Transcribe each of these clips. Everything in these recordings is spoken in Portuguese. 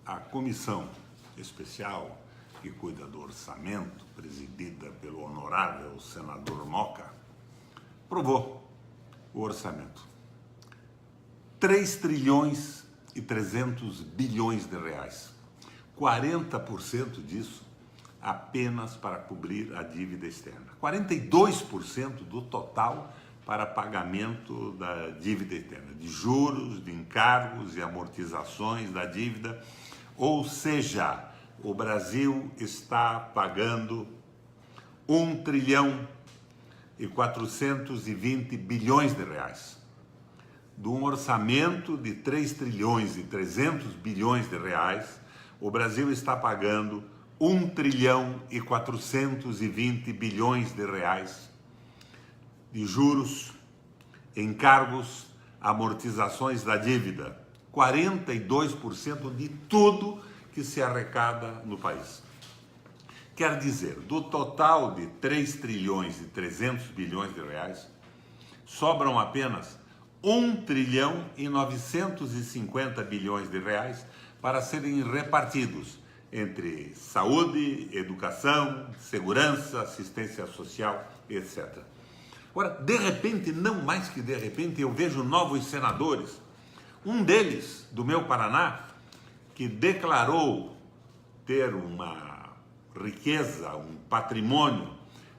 A comissão especial que cuida do orçamento, presidida pelo honorável senador Moca, aprovou o orçamento. 3 trilhões e 300 bilhões de reais. 40% disso apenas para cobrir a dívida externa. 42% do total para pagamento da dívida externa, de juros, de encargos e amortizações da dívida. Ou seja, o Brasil está pagando 1 trilhão e 420 bilhões de reais. De um orçamento de 3 trilhões e 300 bilhões de reais, o Brasil está pagando 1 trilhão e 420 bilhões de reais de juros, encargos, amortizações da dívida. 42% de tudo que se arrecada no país. Quer dizer, do total de 3 trilhões e 300 bilhões de reais, sobram apenas 1 trilhão e 950 bilhões de reais para serem repartidos entre saúde, educação, segurança, assistência social, etc. Agora, de repente, não mais que de repente, eu vejo novos senadores. Um deles, do meu Paraná, que declarou ter uma riqueza, um patrimônio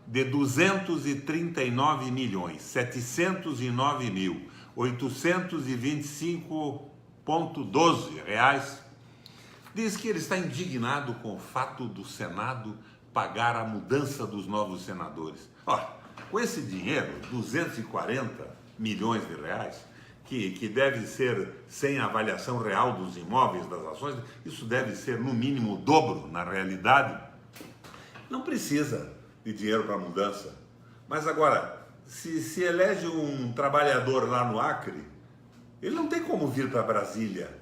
de 239 milhões, 709 mil, 825,12 reais, diz que ele está indignado com o fato do Senado pagar a mudança dos novos senadores. Com esse dinheiro, 240 milhões de reais, que deve ser sem avaliação real dos imóveis, das ações, isso deve ser no mínimo o dobro na realidade. Não precisa de dinheiro para mudança. Mas agora, se elege um trabalhador lá no Acre, ele não tem como vir para Brasília,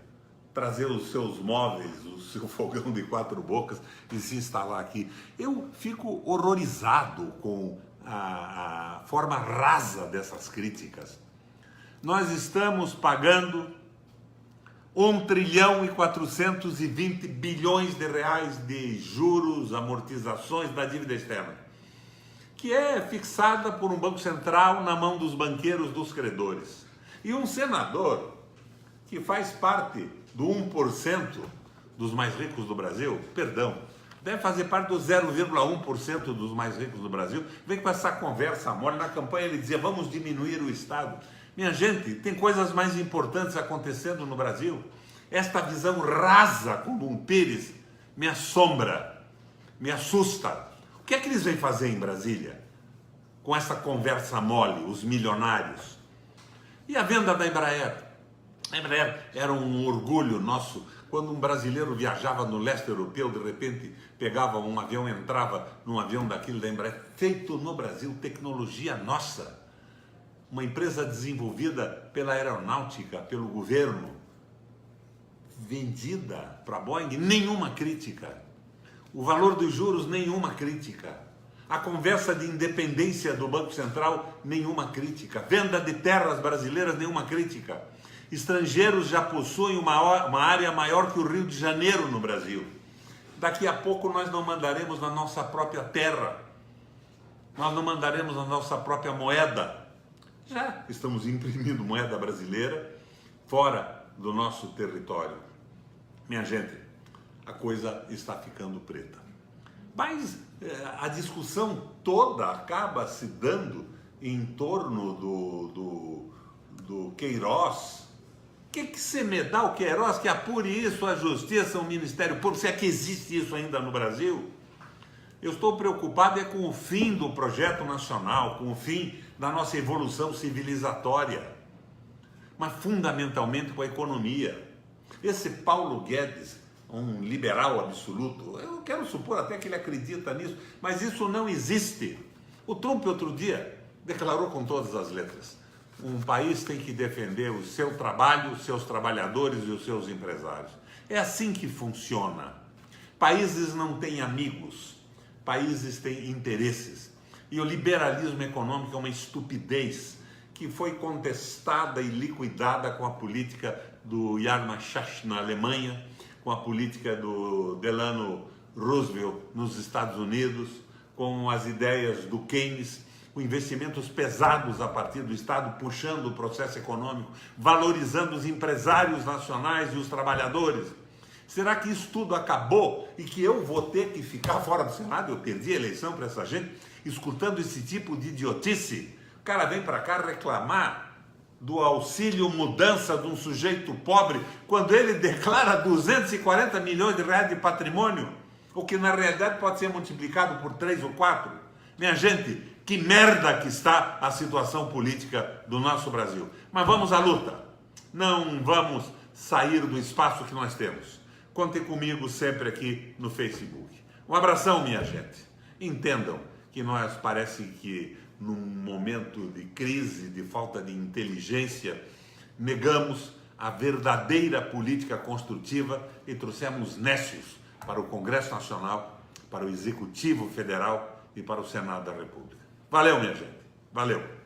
trazer os seus móveis, o seu fogão de 4 bocas e se instalar aqui. Eu fico horrorizado com a forma rasa dessas críticas. Nós estamos pagando 1 trilhão e 420 bilhões de reais de juros, amortizações da dívida externa, que é fixada por um banco central na mão dos banqueiros, dos credores. E um senador que faz parte do 1% dos mais ricos do Brasil, deve fazer parte do 0,1% dos mais ricos do Brasil, vem com essa conversa mole. Na campanha ele dizia, vamos diminuir o Estado. Minha gente, tem coisas mais importantes acontecendo no Brasil. Esta visão rasa como um pires me assombra, me assusta. O que é que eles vêm fazer em Brasília com essa conversa mole, os milionários? E a venda da Embraer? A Embraer era um orgulho nosso. Quando um brasileiro viajava no leste europeu, de repente pegava um avião, entrava num avião daquele da Embraer, feito no Brasil, tecnologia nossa. Uma empresa desenvolvida pela aeronáutica, pelo governo, vendida para a Boeing, nenhuma crítica. O valor dos juros, nenhuma crítica. A conversa de independência do Banco Central, nenhuma crítica. Venda de terras brasileiras, nenhuma crítica. Estrangeiros já possuem uma área maior que o Rio de Janeiro no Brasil. Daqui a pouco nós não mandaremos na nossa própria terra. Nós não mandaremos na nossa própria moeda. Já estamos imprimindo moeda brasileira fora do nosso território. Minha gente, a coisa está ficando preta. Mas a discussão toda acaba se dando em torno do Queiroz. O que você me dá o Queiroz que apure isso, a justiça, o Ministério Público, se é que existe isso ainda no Brasil? Eu estou preocupado com o fim do projeto nacional, com o fim da nossa evolução civilizatória, mas fundamentalmente com a economia. Esse Paulo Guedes, um liberal absoluto, eu quero supor até que ele acredita nisso, mas isso não existe. O Trump outro dia declarou com todas as letras, um país tem que defender o seu trabalho, os seus trabalhadores e os seus empresários. É assim que funciona. Países não têm amigos, países têm interesses. E o liberalismo econômico é uma estupidez que foi contestada e liquidada com a política do Yad Mashach na Alemanha, com a política do Delano Roosevelt nos Estados Unidos, com as ideias do Keynes, com investimentos pesados a partir do Estado, puxando o processo econômico, valorizando os empresários nacionais e os trabalhadores. Será que isso tudo acabou e que eu vou ter que ficar fora do Senado? Eu perdi a eleição para essa gente, escutando esse tipo de idiotice? O cara vem para cá reclamar do auxílio mudança de um sujeito pobre, quando ele declara 240 milhões de reais de patrimônio, o que na realidade pode ser multiplicado por 3 ou 4. Minha gente, que merda que está a situação política do nosso Brasil. Mas vamos à luta. Não vamos sair do espaço que nós temos. Contem comigo sempre aqui no Facebook. Um abração, minha gente. Entendam que nós parece que num momento de crise, de falta de inteligência, negamos a verdadeira política construtiva e trouxemos nécios para o Congresso Nacional, para o Executivo Federal e para o Senado da República. Valeu, minha gente. Valeu.